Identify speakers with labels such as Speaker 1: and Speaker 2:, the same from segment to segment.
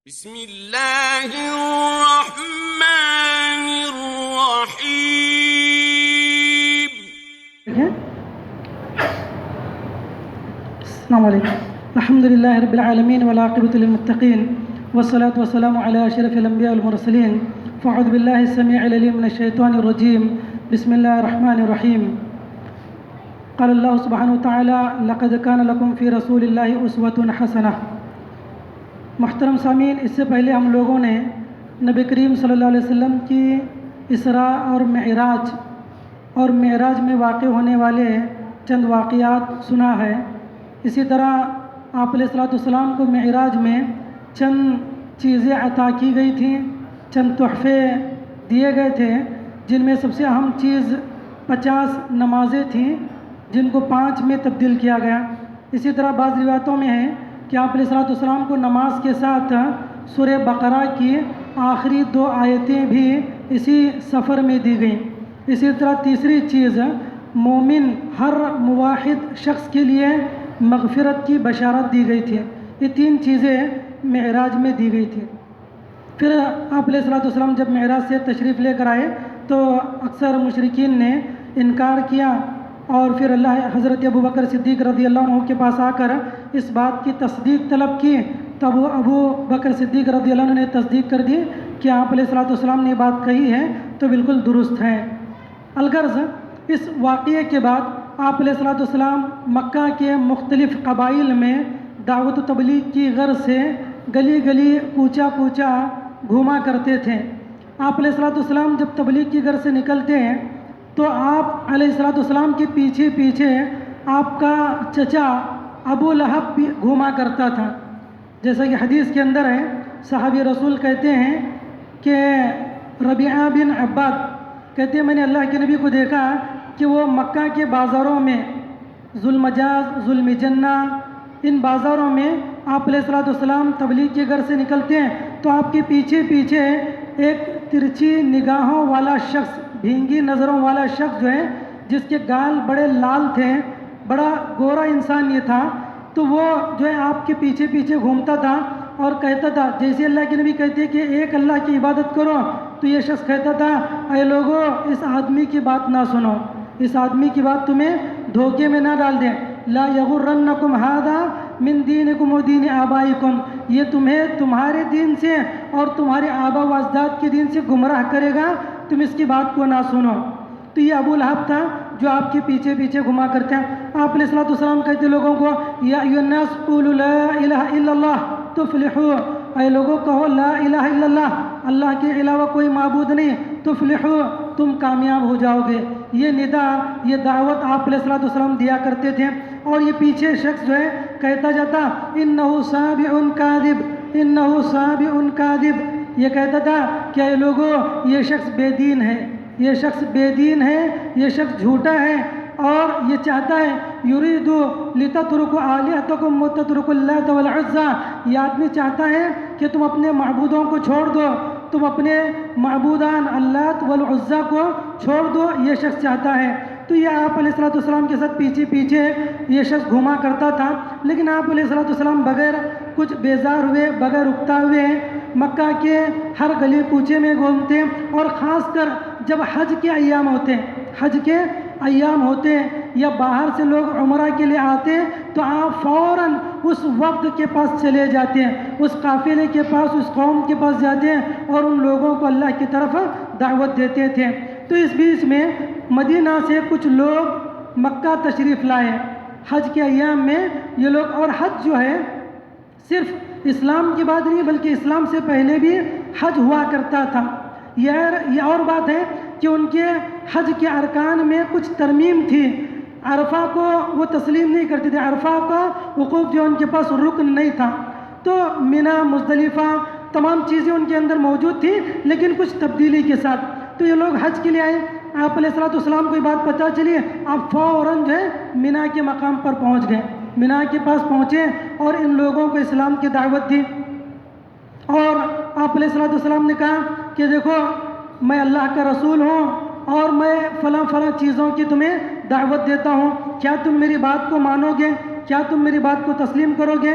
Speaker 1: بسم اللہ الرحمن الرحیم.
Speaker 2: السلام علیکم. الحمدللہ رب العالمین والعاقبۃ للمتقین والصلاة والسلام علی اشرف الانبیاء والمرسلین. فاعوذ باللہ السمیع العلیم من الشیطان الرجیم. بسم اللہ الرحمن الرحیم. قال اللہ سبحانہ وتعالی لقد کان لکم فی رسول اللہ اسوۃ حسنہ. محترم سامعین، اس سے پہلے ہم لوگوں نے نبی کریم صلی اللہ علیہ وسلم کی اسراء اور معراج میں واقع ہونے والے چند واقعات سنا ہے. اسی طرح آپ علیہ السلام کو معراج میں چند چیزیں عطا کی گئی تھیں، چند تحفے دیے گئے تھے، جن میں سب سے اہم چیز 50 نمازیں تھیں جن کو 5 میں تبدیل کیا گیا. اسی طرح بعض روایتوں میں ہے کہ آپ علیہ السلام کو نماز کے ساتھ سورہ بقرہ کی آخری 2 آیتیں بھی اسی سفر میں دی گئیں. اسی طرح تیسری چیز، مومن ہر موحد شخص کے لیے مغفرت کی بشارت دی گئی تھی. یہ 3 چیزیں معراج میں دی گئی تھی. پھر آپ علیہ السلام جب معراج سے تشریف لے کر آئے تو اکثر مشرکین نے انکار کیا، اور پھر حضرت ابو بکر صدیق رضی اللہ عنہ کے پاس آ کر اس بات کی تصدیق طلب کی. تب ابو بکر صدیق رضی اللہ عنہ نے تصدیق کر دی کہ آپ علیہ السلام نے بات کہی ہے تو بالکل درست ہے. الغرض اس واقعے کے بعد آپ علیہ السلام مکہ کے مختلف قبائل میں دعوت و تبلیغ کی غرض سے گلی گلی کوچہ کوچہ گھوما کرتے تھے. آپ علیہ السلام جب تبلیغ کی غرض سے نکلتے ہیں تو آپ علیہ السلام کے پیچھے پیچھے آپ کا چچا ابو لہب بھی گھوما کرتا تھا. جیسا کہ حدیث کے اندر ہے، صحابی رسول کہتے ہیں کہ ربیعہ بن عباد کہتے ہیں میں نے اللہ کے نبی کو دیکھا کہ وہ مکہ کے بازاروں میں ذوالمجاز، ذوالمجنہ، ان بازاروں میں آپ علیہ السلام تبلیغ کی غرض سے نکلتے ہیں تو آپ کے پیچھے پیچھے ایک ترچھی نگاہوں والا شخص، بھینگی نظروں والا شخص جو ہے، جس کے گال بڑے لال تھے، بڑا گورا انسان یہ تھا، تو وہ جو ہے آپ کے پیچھے پیچھے گھومتا تھا اور کہتا تھا، جیسے اللہ کے نبی کہتے ہیں کہ ایک اللہ کی عبادت کرو، تو یہ شخص کہتا تھا اے لوگو اس آدمی کی بات نہ سنو، اس آدمی کی بات تمہیں دھوکے میں نہ ڈال دیں. لا یغرنکم ھذا من دینکم و دین آبائکم، یہ تمہیں تمہارے دین سے اور تمہارے آبا و اجداد کے دین سے گمراہ کرے گا، تم اس کی بات کو نہ سنو. تو یہ ابو لہب تھا جو آپ کے پیچھے پیچھے گھما کرتے ہیں. آپ علیہ السلام کہتے لوگوں کو یا ایھا الناس قولوا لا الہ الا اللہ تفلحوا، اے لوگوں کہو لا الہ الا اللہ، اللہ کے علاوہ کوئی معبود نہیں، تفلحوا تم کامیاب ہو جاؤ گے. یہ ندا، یہ دعوت آپ علیہ السلام دیا کرتے تھے. اور یہ پیچھے شخص جو ہے کہتا جاتا انہ سابع کاذب، انہ سابع کاذب، یہ کہتا تھا کہ اے لوگوں یہ شخص بے دین ہے، یہ شخص بے دین ہے، یہ شخص جھوٹا ہے، اور یہ چاہتا ہے یرید لتترکوا آلہتکم وتترکوا اللات والعزی، یہ آدمی چاہتا ہے کہ تم اپنے معبودوں کو چھوڑ دو، تم اپنے معبودان اللات والعزی کو چھوڑ دو، یہ شخص چاہتا ہے. تو یہ آپ علیہ السلام کے ساتھ پیچھے پیچھے یہ شخص گھوما کرتا تھا. لیکن آپ علیہ السلام بغیر کچھ بیزار ہوئے، بغیر اکتا ہوئے مکہ کے ہر گلی کوچے میں گھومتے، اور خاص کر جب حج کے ایام ہوتے ہیں، حج کے ایام ہوتے ہیں یا باہر سے لوگ عمرہ کے لیے آتے ہیں تو آپ فوراً اس وقت کے پاس چلے جاتے ہیں، اس قافلے کے پاس، اس قوم کے پاس جاتے ہیں اور ان لوگوں کو اللہ کی طرف دعوت دیتے تھے. تو اس بیچ میں مدینہ سے کچھ لوگ مکہ تشریف لائے حج کے ایام میں. یہ لوگ، اور حج جو ہے صرف اسلام کی بات نہیں بلکہ اسلام سے پہلے بھی حج ہوا کرتا تھا. یہ اور بات ہے کہ ان کے حج کے ارکان میں کچھ ترمیم تھی. عرفہ کو وہ تسلیم نہیں کرتے تھے، عرفہ کا وقوف جو ان کے پاس رکن نہیں تھا. تو منی، مزدلفہ، تمام چیزیں ان کے اندر موجود تھی لیکن کچھ تبدیلی کے ساتھ. تو یہ لوگ حج کے لیے آئے، آپ علیہ السلام کو یہ بات پتہ چلی، آپ فوراً جو ہے منی کے مقام پر پہنچ گئے، منی کے پاس پہنچے اور ان لوگوں کو اسلام کی دعوت دی. اور آپ علیہ السلام نے کہا کہ دیکھو میں اللہ کا رسول ہوں اور میں فلاں فلاں چیزوں کی تمہیں دعوت دیتا ہوں، کیا تم میری بات کو مانو گے؟ کیا تم میری بات کو تسلیم کرو گے؟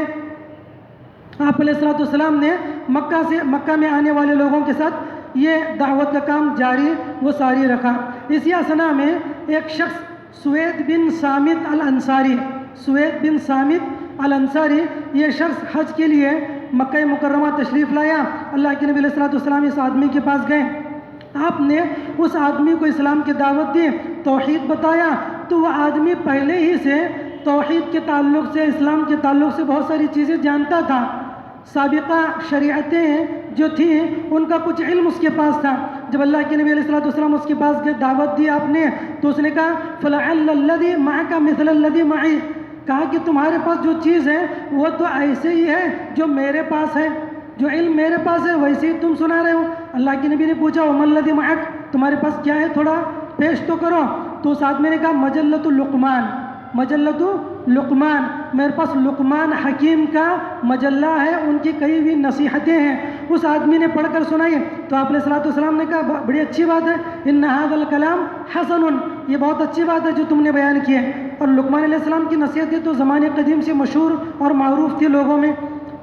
Speaker 2: آپ علیہ السلام نے مکہ میں آنے والے لوگوں کے ساتھ یہ دعوت کا کام جاری و ساری رکھا۔ اسی اثنا میں ایک شخص سوید بن سامت الانصاری یہ شخص حج کے لیے مکہ مکرمہ تشریف لایا۔ اللہ کے نبی علیہ الصلوۃ والسلام اس آدمی کے پاس گئے، آپ نے اس آدمی کو اسلام کی دعوت دی، توحید بتایا، تو وہ آدمی پہلے ہی سے توحید کے تعلق سے، اسلام کے تعلق سے بہت ساری چیزیں جانتا تھا، سابقہ شریعتیں جو تھیں ان کا کچھ علم اس کے پاس تھا۔ جب اللہ کے نبی علیہ الصلوۃ والسلام اس کے پاس گئے، دعوت دی آپ نے، تو اس نے کہا فَلَعَلَّ الَّذِي مَعَكَ مِثْلَ الَّذِي مَعِي، کہا کہ تمہارے پاس جو چیز ہے وہ تو ایسے ہی ہے جو میرے پاس ہے، جو علم میرے پاس ہے ویسے ہی تم سنا رہے ہو۔ اللہ کے نبی نے پوچھا وَمَا الَّذِي مَعَكَ، تمہارے پاس کیا ہے، تھوڑا پیش تو کرو۔ تو اس آدمی نے کہا مجلۃ لقمان، میرے پاس لقمان حکیم کا مجلہ ہے، ان کی کئی ہوئی نصیحتیں ہیں۔ اس آدمی نے پڑھ کر سنائی تو آپ علیہ الصلوۃ والسلام نے کہا بڑی اچھی بات ہے، ان ھذا الکلام حسن، یہ بہت اچھی بات ہے جو تم نے بیان کی ہے۔ اور لقمان علیہ السلام کی نصیحتیں تو زمانے قدیم سے مشہور اور معروف تھی لوگوں میں،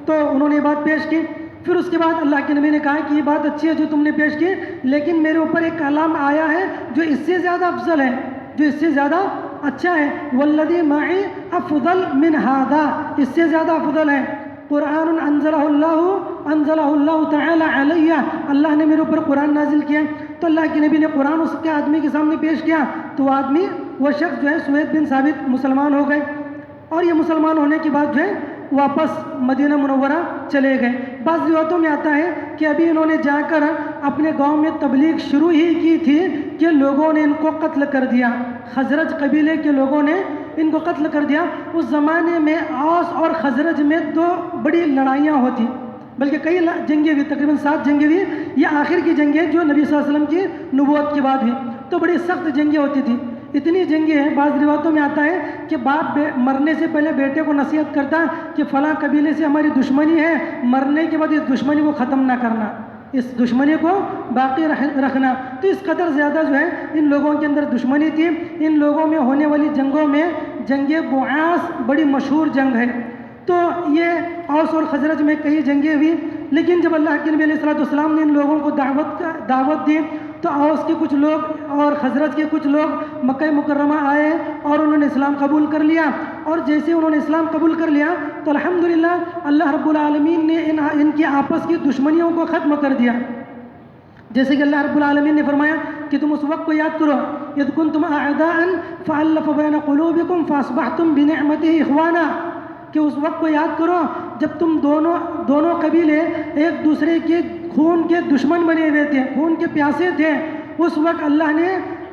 Speaker 2: تو انہوں نے یہ بات پیش کی۔ پھر اس کے بعد اللہ کے نبی نے کہا کہ یہ بات اچھی ہے جو تم نے پیش کی، لیکن میرے اوپر ایک کلام آیا ہے جو اس سے زیادہ افضل ہے، جو اس سے زیادہ اچھا ہے، والذی معی افضل من ھذا، اس سے زیادہ افضل ہے، قرآن انزلہ اللہ تعالی علیہ، اللہ نے میرے اوپر قرآن نازل کیا۔ تو اللہ کے نبی نے قرآن اس کے آدمی کے سامنے پیش کیا، تو وہ شخص جو ہے سوید بن ثابت مسلمان ہو گئے، اور یہ مسلمان ہونے کے بعد جو ہے واپس مدینہ منورہ چلے گئے۔ بعض روایتوں میں آتا ہے کہ ابھی انہوں نے جا کر اپنے گاؤں میں تبلیغ شروع ہی کی تھی کہ لوگوں نے ان کو قتل کر دیا، خزرج قبیلے کے لوگوں نے ان کو قتل کر دیا۔ اس زمانے میں اوس اور خزرج میں دو بڑی لڑائیاں ہوتی، بلکہ کئی جنگیں ہوئی، تقریباً 7 جنگیں ہوئی، یہ آخر کی جنگیں جو نبی صلی اللہ علیہ وسلم کی نبوت کے بعد ہوئی، تو بڑی سخت جنگیں ہوتی تھیں۔ اتنی جنگیں ہیں، بعض روایتوں میں آتا ہے کہ باپ مرنے سے پہلے بیٹے کو نصیحت کرتا کہ فلاں قبیلے سے ہماری دشمنی ہے، مرنے کے بعد اس دشمنی کو ختم نہ کرنا، اس دشمنی کو باقی رکھنا۔ تو اس قدر زیادہ جو ہے ان لوگوں کے اندر دشمنی تھی۔ ان لوگوں میں ہونے والی جنگوں میں جنگ بعاث بڑی مشہور جنگ ہے۔ تو یہ اوس اور خزرج میں کئی جنگیں ہوئی، لیکن جب اللہ کے نبی علیہ الصلوۃ والسلام نے ان لوگوں کو دعوت دی تو اوس کے کچھ لوگ اور خزرج کے کچھ لوگ مکہ مکرمہ آئے اور انہوں نے اسلام قبول کر لیا، اور جیسے انہوں نے اسلام قبول کر لیا تو الحمدللہ اللہ رب العالمین نے ان کی آپس کی دشمنیوں کو ختم کر دیا۔ جیسے کہ اللہ رب العالمین نے فرمایا کہ تم اس وقت کو یاد کرو اذ کنتم اعداء فالف بین قلوبکم فاصبحتم بنعمتہ اخوانا، کہ اس وقت کو یاد کرو جب تم دونوں قبیلے ایک دوسرے کے خون کے دشمن بنے ہوئے تھے، خون کے پیاسے تھے، اس وقت اللہ نے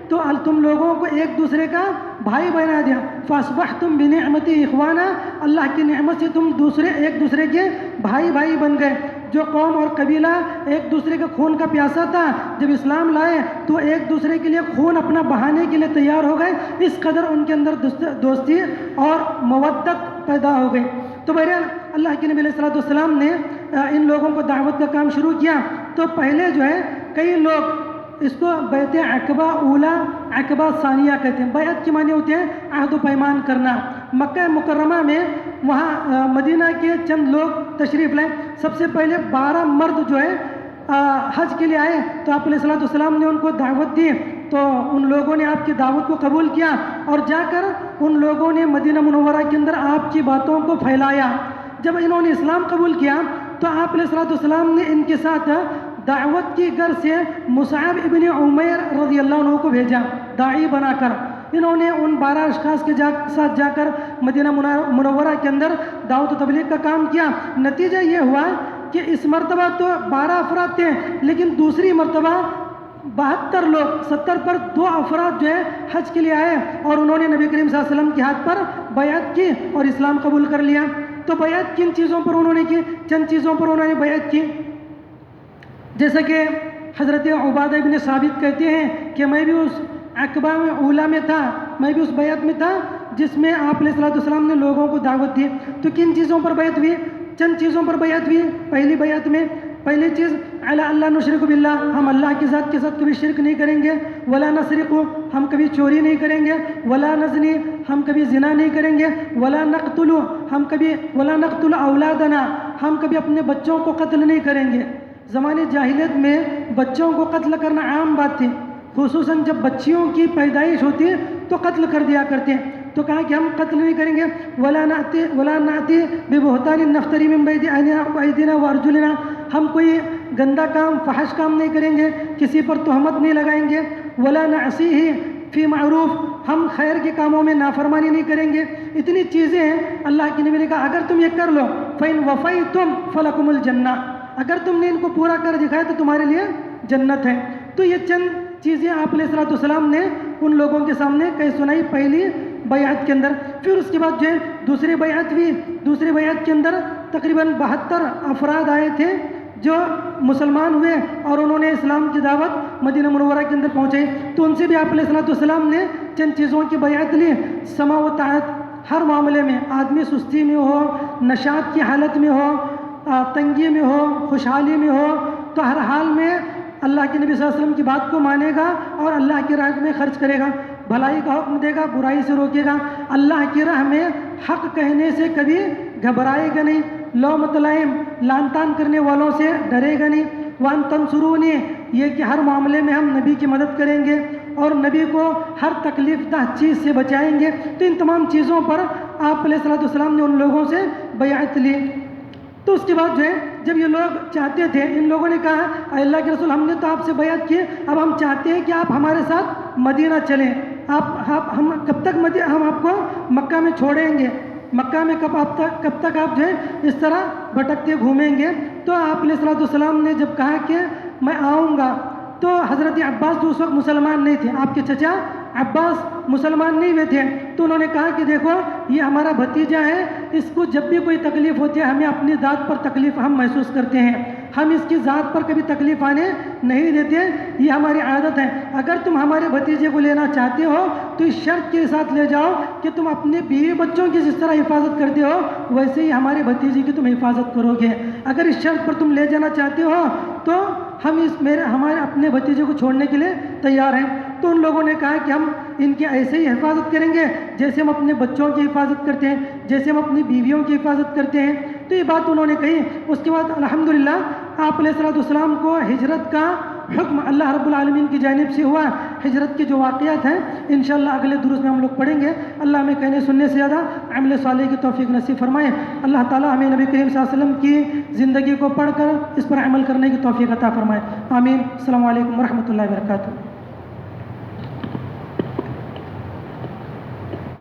Speaker 2: تو تم لوگوں کو ایک دوسرے کا بھائی بنا دیا، فاصبحتم بنعمتہ اخوانا، اللہ کی نعمت سے تم ایک دوسرے کے بھائی بن گئے۔ جو قوم اور قبیلہ ایک دوسرے کے خون کا پیاسا تھا، جب اسلام لائے تو ایک دوسرے کے لیے خون اپنا بہانے کے لیے تیار ہو گئے، اس قدر ان کے اندر دوستی اور مودت پیدا ہو گئی۔ تو بہرحال اللہ کے نبی علیہ الصلوۃ والسلام نے ان لوگوں کو دعوت کا کام شروع کیا۔ تو پہلے جو ہے کئی لوگ اس کو بیعت عقبہ اولا عقبہ ثانیہ کہتے ہیں۔ بیعت کے معنی ہوتے ہیں عہد و پیمان کرنا۔ مکہ مکرمہ میں وہاں مدینہ کے چند لوگ تشریف لائے، سب سے پہلے 12 مرد جو ہے حج کے لیے آئے، تو آپ علیہ الصلوۃ والسلام نے ان کو دعوت دی، تو ان لوگوں نے آپ کی دعوت کو قبول کیا اور جا کر ان لوگوں نے مدینہ منورہ کے اندر آپ کی باتوں کو پھیلایا۔ جب انہوں نے اسلام قبول کیا تو آپ علیہ الصلوۃ والسلام نے ان کے ساتھ دعوت کی غرض سے مصعب ابن عمیر رضی اللہ عنہ کو بھیجا داعی بنا کر۔ انہوں نے ان 12 اشخاص کے ساتھ جا کر مدینہ منورہ کے اندر دعوت و تبلیغ کا کام کیا۔ نتیجہ یہ ہوا کہ اس مرتبہ تو 12 افراد تھے، لیکن دوسری مرتبہ 72 لوگ، 70 پر 2 افراد جو ہے حج کے لیے آئے اور انہوں نے نبی کریم صلی اللہ علیہ وسلم کے ہاتھ پر بیعت کی اور اسلام قبول کر لیا۔ تو بیعت کن چیزوں پر انہوں نے کی؟ چند چیزوں پر انہوں نے بیعت کی، جیسا کہ حضرت عبادہ ابن ثابت کہتے ہیں کہ میں بھی اس عقبہ میں اولا میں تھا، میں بھی اس بیعت میں تھا جس میں آپ علیہ الصلوۃ والسلام نے لوگوں کو دعوت دی۔ تو کن چیزوں پر بیعت ہوئی؟ چند چیزوں پر بیعت ہوئی۔ پہلی بیعت میں پہلی چیز علی اللہ نشرک باللہ، ہم اللہ کی ذات کے ساتھ کبھی شرک نہیں کریں گے، ولا نسرق، ہم کبھی چوری نہیں کریں گے، ولا نزنی، ہم کبھی زنا نہیں کریں گے، ولا نقتل، ہم کبھی ولا نقتل اولادنا، ہم کبھی اپنے بچوں کو قتل نہیں کریں گے. زمانے جاہلیت میں بچوں کو قتل کرنا عام بات تھی، خصوصاً جب بچیوں کی پیدائش ہوتی ہے تو قتل کر دیا کرتے ہیں. تو کہا کہ ہم قتل نہیں کریں گے. ولا ناتی ببہتان نفتری من بین ایدینا وارجلنا، ہم کوئی گندا کام فحش کام نہیں کریں گے، کسی پر تہمت نہیں لگائیں گے. ولا نعصیہ فی معروف، ہم خیر کے کاموں میں نافرمانی نہیں کریں گے. اتنی چیزیں ہیں. اللہ کے نبی نے کہا اگر تم یہ کر لو فَإِن وَفَيْتُمْ فَلَكُمُ الْجَنَّةُ، اگر تم نے ان کو پورا کر دکھایا تو تمہارے لیے جنت ہے. تو یہ چند چیزیں آپ علیہ الصلوۃ والسلام نے ان لوگوں کے سامنے کہی سنائی پہلی بیعت کے اندر. پھر اس کے بعد جو ہے دوسری بیعت ہوئی. دوسری بیعت کے اندر تقریباً 72 افراد آئے تھے جو مسلمان ہوئے اور انہوں نے اسلام کی دعوت مدینہ منورہ کے اندر پہنچائی. تو ان سے بھی آپ علیہ الصلوۃ والسلام نے چند چیزوں کی بیعت لی. سماع و طاعت، ہر معاملے میں، آدمی سستی میں ہو، نشاط کی حالت میں ہو، تنگی میں ہو، خوشحالی میں ہو، تو ہر حال میں اللہ کے نبی صلی اللہ علیہ وسلم کی بات کو مانے گا اور اللہ کی راہ میں خرچ کرے گا، بھلائی کا حکم دے گا، برائی سے روکے گا. اللہ کی راہ میں حق کہنے سے کبھی گھبرائے گا نہیں، لومۃ لائم لان تان کرنے والوں سے ڈرے گا نہیں. وان تنصرونی، یہ کہ ہر معاملے میں ہم نبی کی مدد کریں گے اور نبی کو ہر تکلیف دہ چیز سے بچائیں گے. تو ان تمام چیزوں پر آپ علیہ الصلوۃ والسلام نے ان لوگوں سے بیعت لی. تو اس کے بعد جو ہے جب یہ لوگ چاہتے تھے، ان لوگوں نے کہا اے اللہ کے رسول، ہم نے تو آپ سے بیعت کی، اب ہم چاہتے ہیں کہ آپ ہمارے ساتھ مدینہ چلیں. ہم کب تک ہم آپ کو مکہ میں چھوڑیں گے؟ مکہ میں کب تک آپ جو ہے اس طرح بھٹکتے گھومیں گے؟ تو آپ علیہ الصلوۃ والسلام نے جب کہا کہ میں آؤں گا، تو حضرت عباس تو اس وقت مسلمان نہیں تھے، آپ کے چچا عباس مسلمان نہیں ہوئے تھے. تو انہوں نے کہا کہ دیکھو یہ ہمارا بھتیجا ہے، اس کو جب بھی کوئی تکلیف ہوتی ہے ہمیں اپنی ذات پر تکلیف ہم محسوس کرتے ہیں، ہم اس کی ذات پر کبھی تکلیف آنے نہیں دیتے، یہ ہماری عادت ہے. اگر تم ہمارے بھتیجے کو لینا چاہتے ہو تو اس شرط کے ساتھ لے جاؤ کہ تم اپنے بیوی بچوں کی جس طرح حفاظت کرتے ہو ویسے ہی ہمارے بھتیجے کی تم حفاظت کرو گے. اگر اس شرط پر تم لے جانا چاہتے ہو تو ہم ہمارے اپنے بھتیجے کو چھوڑنے کے لیے تیار ہیں. تو ان لوگوں نے کہا کہ ہم ان کی ایسے ہی حفاظت کریں گے جیسے ہم اپنے بچوں کی حفاظت کرتے ہیں، جیسے ہم اپنی بیویوں کی حفاظت کرتے ہیں. تو یہ بات انہوں نے کہی. اس کے بعد الحمدللہ آپ علیہ الصلوۃ والسلام کو ہجرت کا حکم اللہ رب العالمین کی جانب سے ہوا. ہجرت کے جو واقعات ہیں انشاءاللہ اگلے دروس میں ہم لوگ پڑھیں گے. اللہ ہمیں کہنے سننے سے زیادہ عمل صالح کی توفیق نصیب فرمائے. اللہ تعالیٰ ہمیں نبی کریم صلی اللہ علیہ وسلم کی زندگی کو پڑھ کر اس پر عمل کرنے کی توفیق عطا فرمائے. آمین. السلام علیکم ورحمۃ اللہ وبرکاتہ.